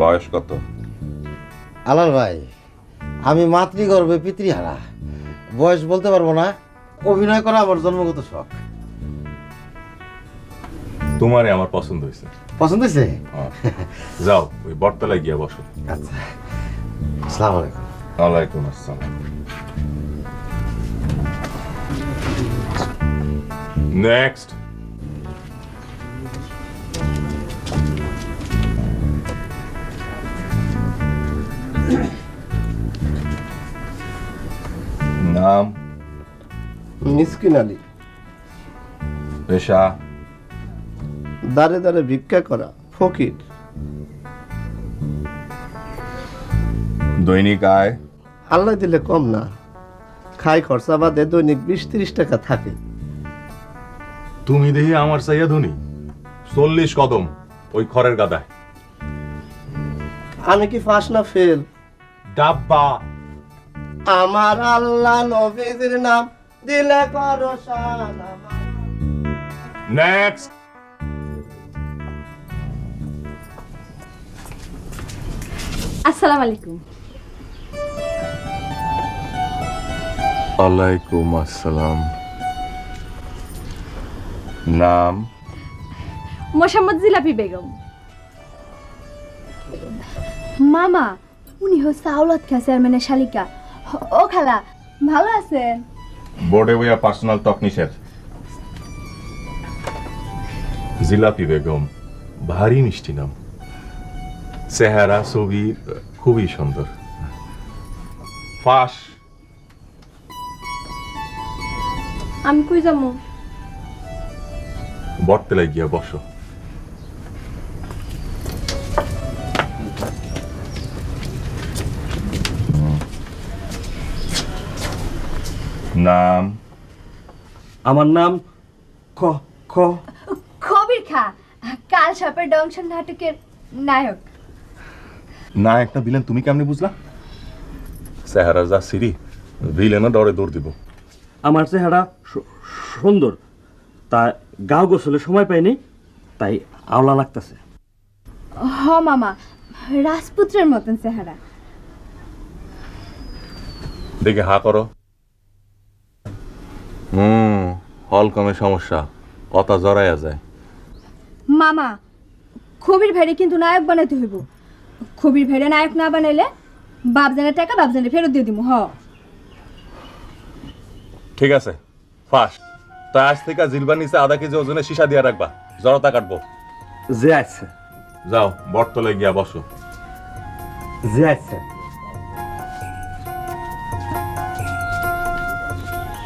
বয়স কত? আলাল ভাই, আমি মাতৃগর্ভে পিতৃহারা, বয়স বলতে পারবো না। অভিনয় করা আমার জন্মগত শখ। তোমারে আমার পছন্দ হয়েছে। পছন্দ হয়েছে? যাও ওই বটতলায় গিয়া বসো। আচ্ছা, আসসালামু আলাইকুম। ওয়ালাইকুম আসসালাম। নেক্সট। নাম? মিসকিন আলী। পেশা? দাঁড়ে দাঁড়ে ভিক্ষা করা, ফকির। দৈনিক আয়? আল্লাহ দিলে কম না, খাই খরচা বাদে দৈনিক 20-30 টাকা থাকে। তুমি দেখি আমার চাইয়া ধনী। 40 কদম ওই খড়ের গাদায়। আমি কি ফাঁস না ফেল? ডাব্বা। আমার আল্লাহ নবীর নাম দিলে করো সালাম। নেক্সট। আসসালামু আলাইকুম। ওয়ালাইকুম আসসালাম। নাম? মোসাম্মদ জিলাপি বেগম। মামা, উনি হচ্ছে আওলাদ খা চেয়ারম্যানের শালিকা। ও খালা, ভালো আছেন? বোর্ডে বইয়া পার্সোনাল টক নিষেধ। জিলাপি বেগম, ভারী মিষ্টি নাম। চেহারা ছবি খুবই সুন্দর। ফাঁস? আমি কই যাবো? বটতলায় গিয়া বসো। নাম? আমার নাম খ খ খবির খা, কাল সাপের ডংশন নাটকের নায়ক। না একটা ভিলেন তুমি কেমনে বুঝলা? চেহারা যা সিরি, ভিলেনও ডরে দৌড় দিব। আমার চেহারা সুন্দর, তা গাও গোসলে সময় পাইনি, তাই আওলা লাগতেছে। হ মামা, রাজপুত্রের মতন চেহারা। দেখে হা করো। হল কমে সমস্যা, কথা জড়াইয়া যায়। মামা, খবির ভাইরে কিন্তু নায়ক বানাইতে হইব। খবির ভাইরে নায়ক না বানাইলে বাপজানের টাকা বাপজানে ফেরত দিয়ে দিব। হ, ঠিক আছে, ফার্স্ট। তাই আজ থেকে জিলবার নিচে আধা কেজি ওজনের সীসা দিয়া রাখবা, জড়তা কাটবো। যে আছে যাও বটতলায় গিয়া বসো। যে আছে